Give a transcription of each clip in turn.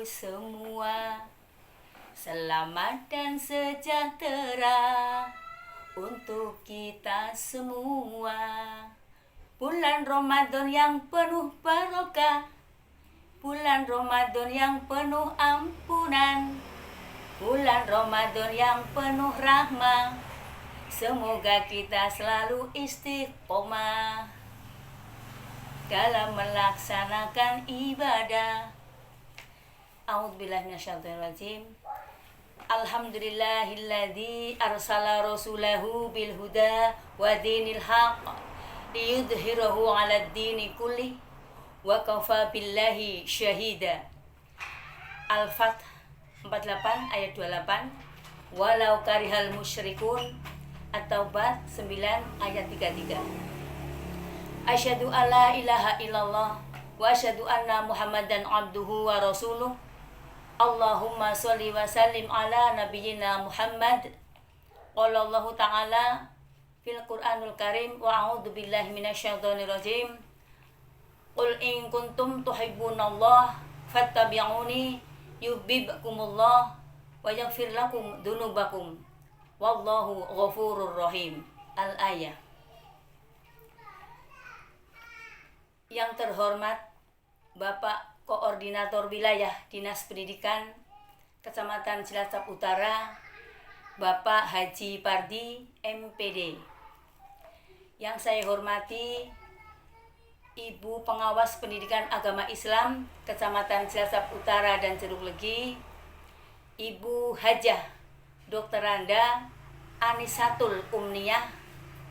semua. Selamat dan sejahtera untuk kita semua. Bulan Ramadan yang penuh barokah, bulan Ramadan yang penuh ampunan, bulan Ramadan yang penuh rahmah. Semoga kita selalu istiqomah dalam melaksanakan ibadah. A'udzubillahi minasyaitonirrajim. Alhamdulillahilladzi arsala rasulahu bil huda wa dinil haqq liyudhhirahu 'alad dini kulli wa kafa billahi syahida. Al-Fath 48 ayat 28. Walau karihal musyrikun. At-Taubat 9 ayat 33. Asyhadu alla ilaha illallah wa asyhadu anna Muhammadan abduhu wa rasuluh. Allahumma sholli wa sallim ala nabiyyina Muhammad. Qala Allah Ta'ala fil Qur'anul Karim wa a'udzu billahi minasyaitonir rajim. Qul in kuntum tuhibbunallah fattabi'uni yuhibbukumullah wa yaghfir lakum dzunubakum. Wallahu ghafurur rahim. Al-ayah. Yang terhormat Bapak Koordinator Wilayah Dinas Pendidikan Kecamatan Cilacap Utara, Bapak Haji Pardi, MPD. Yang saya hormati Ibu Pengawas Pendidikan Agama Islam Kecamatan Cilacap Utara dan Jeruk Legi, Ibu Hajah Dr. Randa Anisatul Umniyah,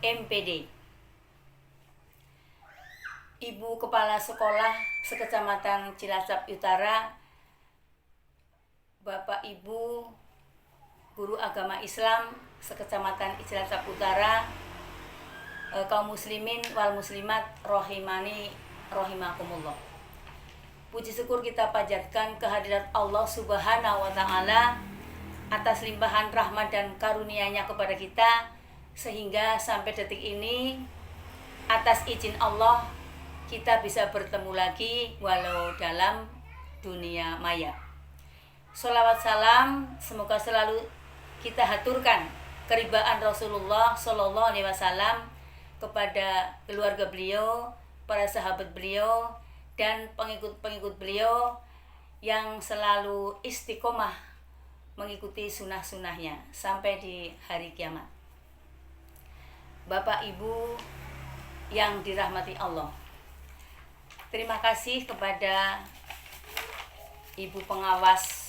MPD. Ibu Kepala Sekolah Sekecamatan Cilacap Utara, Bapak Ibu Guru Agama Islam Sekecamatan Cilacap Utara, kaum muslimin wal muslimat rahimani rahimakumullah. Puji syukur kita panjatkan kehadirat Allah Subhanahu wa Ta'ala atas limpahan rahmat dan karunia-Nya kepada kita, sehingga sampai detik ini atas izin Allah kita bisa bertemu lagi walau dalam dunia maya. Sholawat salam semoga selalu kita haturkan keribaan Rasulullah Shallallahu Alaihi Wasallam kepada keluarga beliau, para sahabat beliau, dan pengikut-pengikut beliau yang selalu istiqomah mengikuti sunnah-sunnahnya sampai di hari kiamat. Bapak Ibu yang dirahmati Allah, terima kasih kepada Ibu Pengawas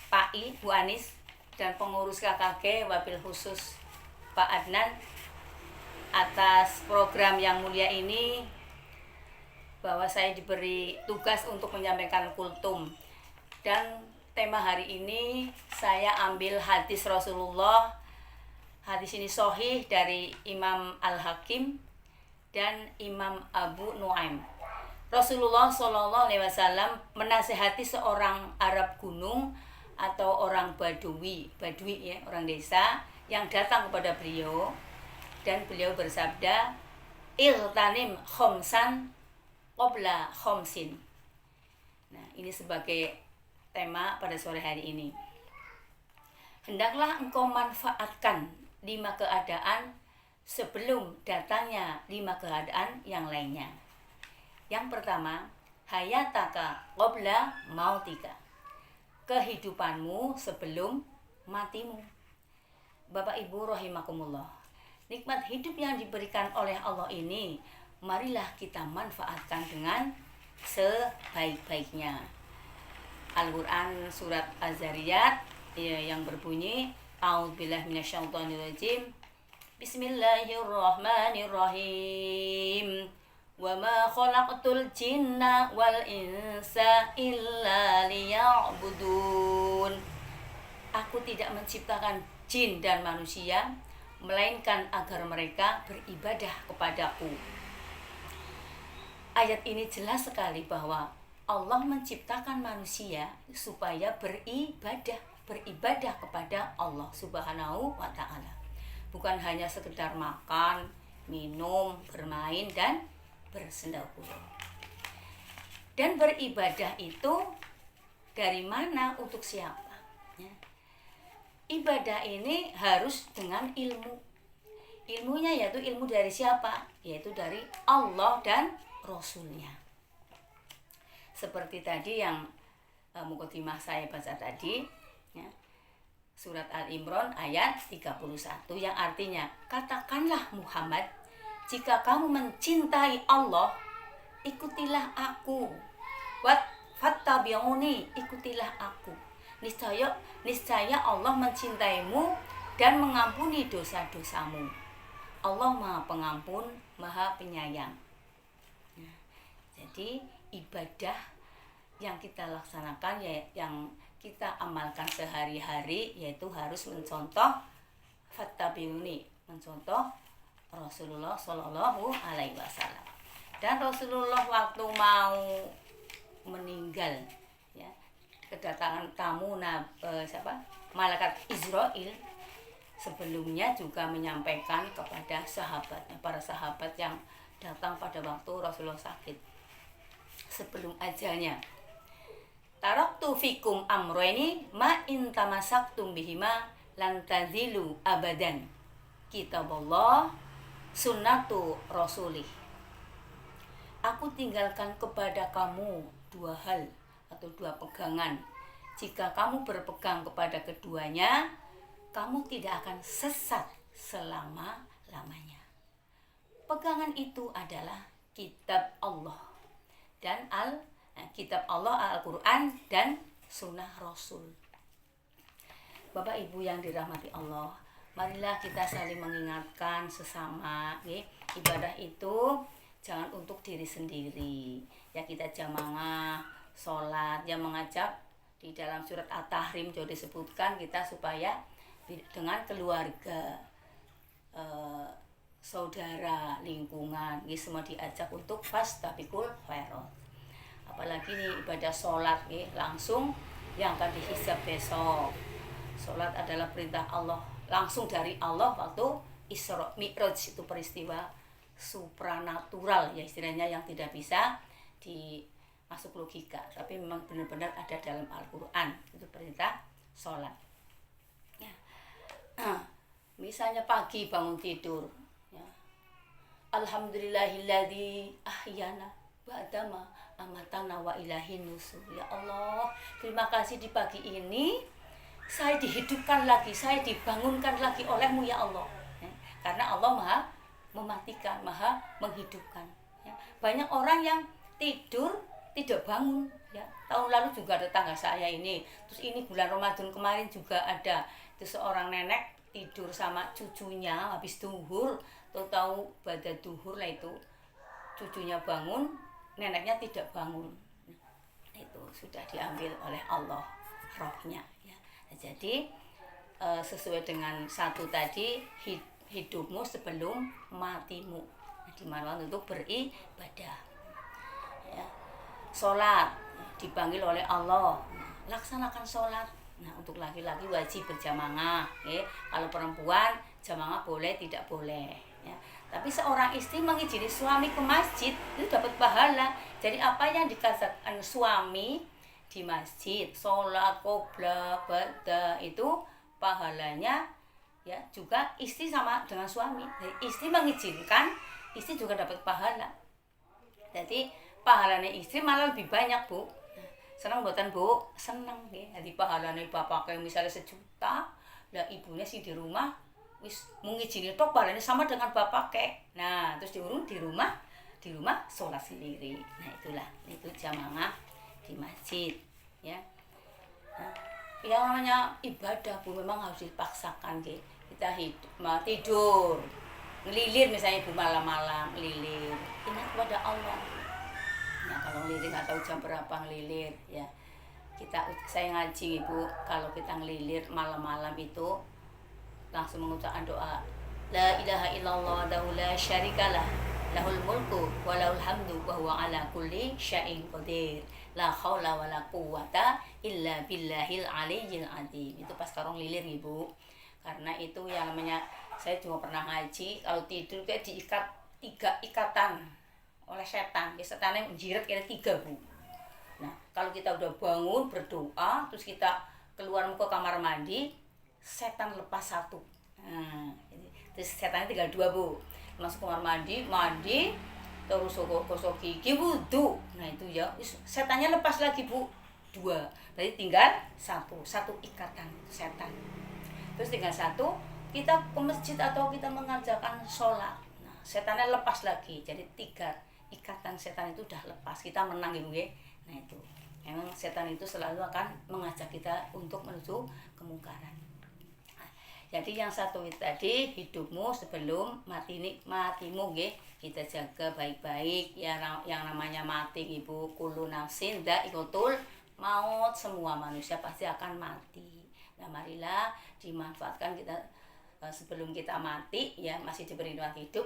PAI, Bu Anis, dan pengurus KKG wabil khusus Pak Adnan atas program yang mulia ini, bahwa saya diberi tugas untuk menyampaikan kultum. Dan tema hari ini saya ambil hadis Rasulullah. Hadis ini sahih dari Imam Al-Hakim dan Imam Abu Nuaim. Rasulullah Shallallahu Alaihi Wasallam menasihati seorang Arab gunung atau orang badui ya, orang desa yang datang kepada beliau, dan beliau bersabda, "Iltanim khomsan qabla khomsin." Nah, ini sebagai tema pada sore hari ini. Hendaklah engkau manfaatkan 5 keadaan sebelum datangnya 5 keadaan yang lainnya. Yang pertama, hayataka qabla mautika. Kehidupanmu sebelum matimu. Bapak Ibu rahimakumullah, nikmat hidup yang diberikan oleh Allah ini marilah kita manfaatkan dengan sebaik-baiknya. Al-Quran surat Az-Zariyat yang berbunyi, A'udzubillahi minasyaitonirrajim. Bismillahirrahmanirrahim. Wa ma khalaqtul jinna wal insa illa liya'budun. Aku tidak menciptakan jin dan manusia melainkan agar mereka beribadah kepadaku. Ayat ini jelas sekali bahwa Allah menciptakan manusia supaya beribadah kepada Allah Subhanahu wa Ta'ala. Bukan hanya sekedar makan, minum, bermain, dan bersendau-gurau. Dan beribadah itu dari mana, untuk siapa. Ya. Ibadah ini harus dengan ilmu. Ilmunya yaitu ilmu dari siapa? Yaitu dari Allah dan Rasulnya. Seperti tadi yang mukadimah saya baca tadi, ya, surat Al-Imran ayat 31 yang artinya, katakanlah Muhammad, jika kamu mencintai Allah, ikutilah aku. Fattabi'uni, ikutilah aku. Niscaya Allah mencintaimu dan mengampuni dosa-dosamu. Allah Maha Pengampun, Maha Penyayang. Nah, jadi ibadah yang kita laksanakan, yang kita amalkan sehari-hari, yaitu harus mencontoh fattabi'uni, mencontoh Rasulullah Shallallahu Alaihi Wasallam. Dan Rasulullah waktu mau meninggal, ya, kedatangan tamu malaikat Israel, sebelumnya juga menyampaikan kepada sahabatnya, para sahabat yang datang pada waktu Rasulullah sakit sebelum ajalnya. Taraktu fikum amroini ma in tamasaktum bihima lan tadzilu abadan. Kitabullah sunnatu rasulih. Aku tinggalkan kepada kamu dua hal atau dua pegangan. Jika kamu berpegang kepada keduanya, kamu tidak akan sesat selama-lamanya. Pegangan itu adalah kitab Allah dan kitab Allah, Al-Quran, dan sunnah Rasul. Bapak Ibu yang dirahmati Allah, marilah kita saling mengingatkan sesama, ya. Ibadah itu jangan untuk diri sendiri, ya. Kita jamaah sholat yang mengajak di dalam surat At-Tahrim juga disebutkan kita supaya dengan keluarga, saudara, lingkungan, ini semua diajak untuk fastabiqul khairat. Apalagi nih ibadah sholat, nih, langsung yang akan dihisab besok. Sholat adalah perintah Allah, langsung dari Allah waktu Isra Mi'raj, itu peristiwa supranatural, ya istilahnya, yang tidak bisa masuk logika, tapi memang benar-benar ada dalam Al-Quran. Itu perintah sholat. Ya. Misalnya pagi bangun tidur, ya. Alhamdulillahilladzi ahyana ba'dama amatana wa ilahin nusur. Ya Allah, terima kasih di pagi ini saya dihidupkan lagi, saya dibangunkan lagi oleh-Mu ya Allah. Ya. Karena Allah Maha mematikan, Maha menghidupkan. Ya. Banyak orang yang tidur tidak bangun, ya. Tahun lalu juga ada tetangga saya ini, terus ini bulan Ramadan kemarin juga ada, itu seorang nenek tidur sama cucunya habis duhur, tahu pada duhur lah itu cucunya bangun, neneknya tidak bangun. Itu sudah diambil oleh Allah rohnya, ya. Jadi sesuai dengan satu tadi, hidupmu sebelum matimu, dimana untuk beribadah, ya. Sholat dipanggil oleh Allah, laksanakan sholat. Nah, untuk laki-laki wajib berjamaah, ya. Kalau perempuan jamaah boleh, tidak boleh, ya. Tapi seorang istri mengizini suami ke masjid itu dapat pahala. Jadi apa yang dikatakan suami di masjid, sholat, qobliyah, ba'dah, itu pahalanya, ya, juga istri sama dengan suami. Jadi istri mengizinkan, istri juga dapat pahala. Jadi pahalanya istri malah lebih banyak, Bu. Senang buatan Bu? Senang, ya. Jadi pahalanya bapak kayak misalnya 1 juta, lah ibunya sih di rumah wis mengizini tok pahalanya sama dengan bapak kayak. Nah, terus di rumah sholat sendiri. Nah, itulah, itu jamaah di masjid, ya. Nah, yang namanya ibadah, Bu, memang harus dipaksakan, ya. Kita tidur ngelilir, misalnya Ibu malam-malam ngelilir, ingat kepada Allah. Nah, kalau ngelilir nggak tahu jam berapa ngelilir, ya. Saya ngaji, Ibu, kalau kita ngelilir malam-malam itu langsung mengucapkan doa, la ilaha illallah wahdahu la syarikalah, lahul mulku wa lahul hamdu wa huwa ala kulli syai'in qadir, la haula wala quwwata illa billahil aliyyil azim. Itu pas karong lilir, Ibu. Karena itu yang namanya, saya cuma pernah ngaji, kalau tidur kayak diikat 3 ikatan oleh setan. Ya, setannya menjirat kira 3, Bu. Nah, kalau kita udah bangun berdoa, terus kita keluar ke kamar mandi, setan lepas satu. Nah, terus setannya tinggal dua, Bu. Masuk kamar mandi, terus gosok gigi, wudu. Nah itu ya, setannya lepas lagi, Bu. Dua. Berarti tinggal satu ikatan setan. Terus tinggal satu, kita ke masjid atau kita mengerjakan sholat. Nah, setannya lepas lagi. Jadi 3 ikatan setan itu udah lepas. Kita menang, Ibu ya. Nah itu. Memang setan itu selalu akan mengajak kita untuk menuju kemungkaran. Jadi yang satu itu tadi, hidupmu sebelum matimu nggih, kita jaga baik-baik ya. Yang namanya mati, Ibu, kullu nafsin dha'iqatul maut, semua manusia pasti akan mati. Nah, marilah dimanfaatkan kita sebelum kita mati ya, masih diberi nikmat hidup,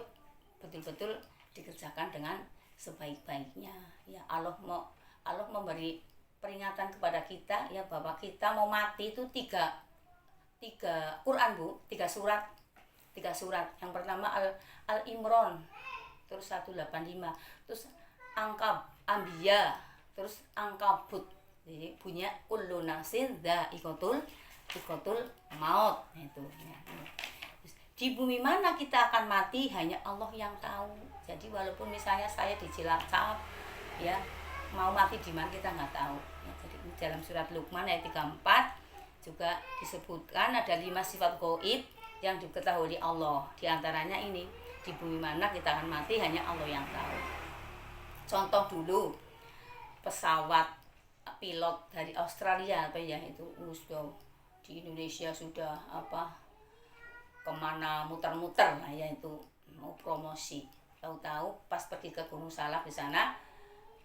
betul-betul dikerjakan dengan sebaik-baiknya ya. Allah memberi peringatan kepada kita ya, bahwa kita mau mati itu tiga Quran, Bu, 3 surat. Yang pertama Al-Imran, terus 185, terus Anbiya, terus Ankabut. Jadi punya kullu nafsin dha'iqatul maut. Itu ya. Di bumi mana kita akan mati hanya Allah yang tahu. Jadi walaupun misalnya saya di Cilacap ya, mau mati di mana kita nggak tahu ya. Jadi dalam surat Luqman ayat 34 juga disebutkan ada 5 sifat gaib yang diketahui oleh Allah. Di antaranya ini, di bumi mana kita akan mati hanya Allah yang tahu. Contoh dulu, pesawat pilot dari Australia itu sudah di Indonesia sudah kemana muter-muter lah ya, itu mau promosi. Tahu-tahu pas pergi ke Gunung Salak, di sana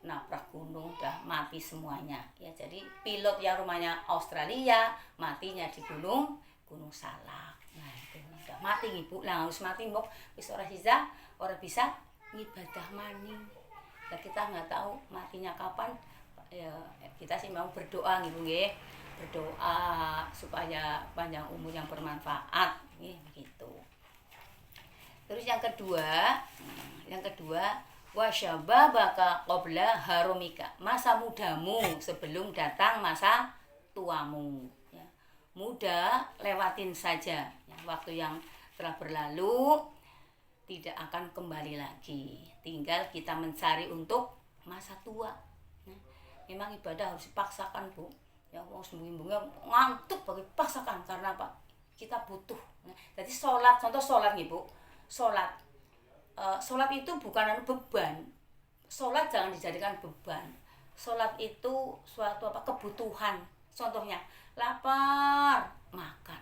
nabrak gunung, udah mati semuanya ya. Jadi pilot yang rumahnya Australia matinya di Gunung Salak. Nah itu udah mati, Ibu. Nah harus mati mbok wis ora bisa ngibadah maning. Nah, kita nggak tahu matinya kapan ya. Kita sih mau berdoa, Ibu nggih, berdoa supaya panjang umur yang bermanfaat nggih, begitu. Terus yang kedua wasyababaka qabla harumika, masa mudamu sebelum datang masa tuamu ya. Muda lewatin saja ya. Waktu yang telah berlalu tidak akan kembali lagi, tinggal kita mencari untuk masa tua ya. Memang ibadah harus dipaksakan, Bu ya. Mau sembunyi-sembunyi ngantuk bagi paksakan, karena apa? Kita butuh ya. Jadi contoh sholat nih, Bu. Sholat itu bukan beban. Sholat jangan dijadikan beban. Sholat itu suatu kebutuhan. Contohnya lapar, makan,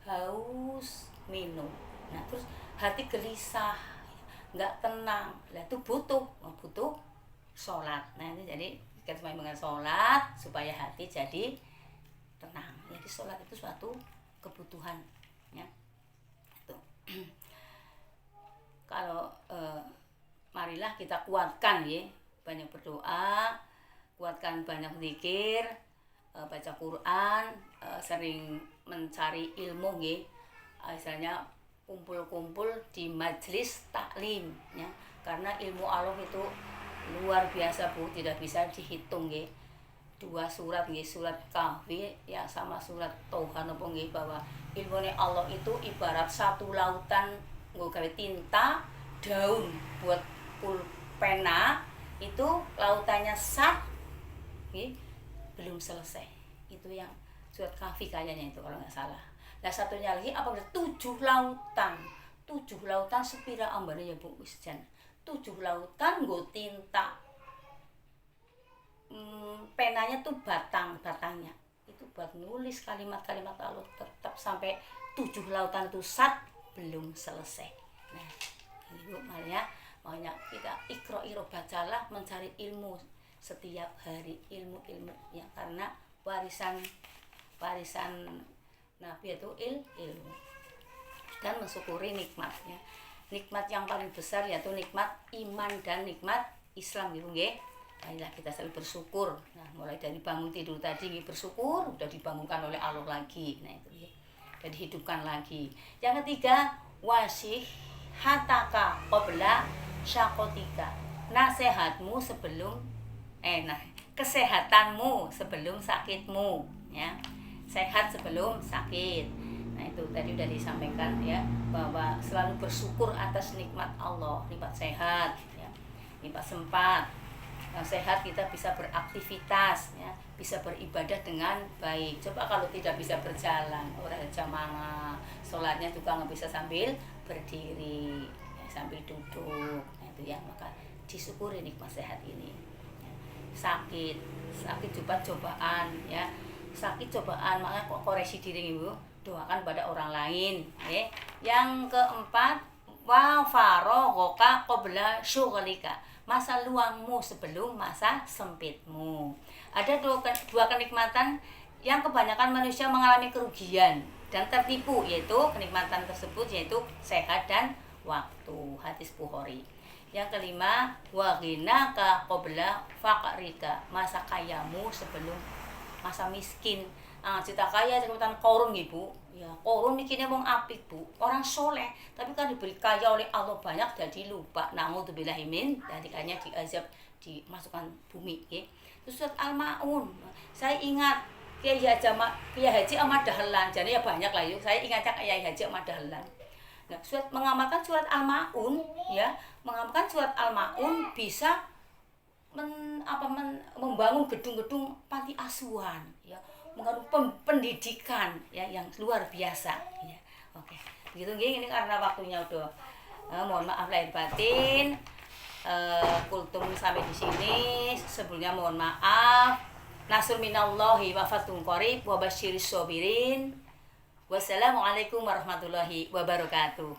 haus, minum. Nah terus hati gelisah, nggak tenang, itu butuh sholat. Nah itu jadi kita dengan sholat supaya hati jadi tenang. Jadi sholat itu suatu kebutuhan ya. Itu. Kalau marilah kita kuatkan ya, banyak berdoa, kuatkan banyak zikir, baca Quran, sering mencari ilmu ya. Misalnya kumpul-kumpul di majelis taklim ya, karena ilmu Allah itu luar biasa, Bu, tidak bisa dihitung ya. 2 surat nggih, surat Kahfi ya sama surat Toha napa nggih, bahwa ilmune Allah itu ibarat satu lautan nggo gawe tinta, daun buat pulpena, itu lautannya nggih, belum selesai. Itu yang surat Kahfi kayaknya itu kalau nggak salah. Nah satunya lagi apa, 7 lautan sepira ambane ya, Bu, wis jan 7 lautan nggo tinta. Penanya tuh batangnya itu buat nulis kalimat-kalimat Allah, tetap sampai 7 lautan itu belum selesai. Nah ini, Bu, makanya kita iqra bacalah, mencari ilmu setiap hari, ilmu ya, karena warisan Nabi itu ilmu, dan mensyukuri nikmatnya. Nikmat yang paling besar yaitu nikmat iman dan nikmat Islam, gitu nggih. Ayolah kita selalu bersyukur. Nah, mulai dari bangun tidur tadi bersyukur, udah dibangunkan oleh Allah lagi. Nah, itu ya. Dan dihidupkan lagi. Yang ketiga, wasih hataka qabla syakotika. Nasihatmu sebelum kesehatanmu sebelum sakitmu, ya. Sehat sebelum sakit. Nah, itu tadi udah disampaikan ya, bahwa selalu bersyukur atas nikmat Allah, nikmat sehat, ya. Nikmat sempat. Yang sehat kita bisa beraktivitas, ya, bisa beribadah dengan baik. Coba kalau tidak bisa berjalan, orang jamaah, sholatnya juga nggak bisa sambil berdiri, ya, sambil duduk. Nah, itu ya, maka disyukuri nikmat sehat ini. Sakit juga cobaan, ya. Sakit cobaan, makanya kok koreksi diri ibu, doakan pada orang lain, ya. Yang keempat, wa faraghoka qabla syughlika, masa luangmu sebelum masa sempitmu. Ada dua kenikmatan yang kebanyakan manusia mengalami kerugian dan tertipu, yaitu kenikmatan tersebut yaitu sehat dan waktu. Hadis Bukhari. Yang kelima, wa ghinaka qabla faqrika, masa kayamu sebelum masa miskin. Cerita kaya cerita Korun ibu, ya Korun ini wong apik bu, orang soleh, tapi kan diberi kaya oleh Allah banyak jadi lupa. Na'udzubillahi min dzalikannya diazab, dimasukkan bumi, ya. Terus surat Al-Maun, saya ingat Kiai Haji Ahmad Dahlan, jadi ya banyak lah yuk. Saya ingatnya Kiai Haji Ahmad Dahlan. Nah, mengamalkan surat Al-Maun, ya, mengamalkan surat Al-Maun bisa membangun gedung-gedung panti asuhan, ya, mengenai pendidikan, ya, yang luar biasa, ya. Oke, begitu ini karena waktunya udah, mohon maaf lahir batin, kultum sampai di sini. Sebelumnya mohon maaf. Nasrul minallahi wa fathun qarib wa basyiris sabirin. Wassalamualaikum warahmatullahi wabarakatuh.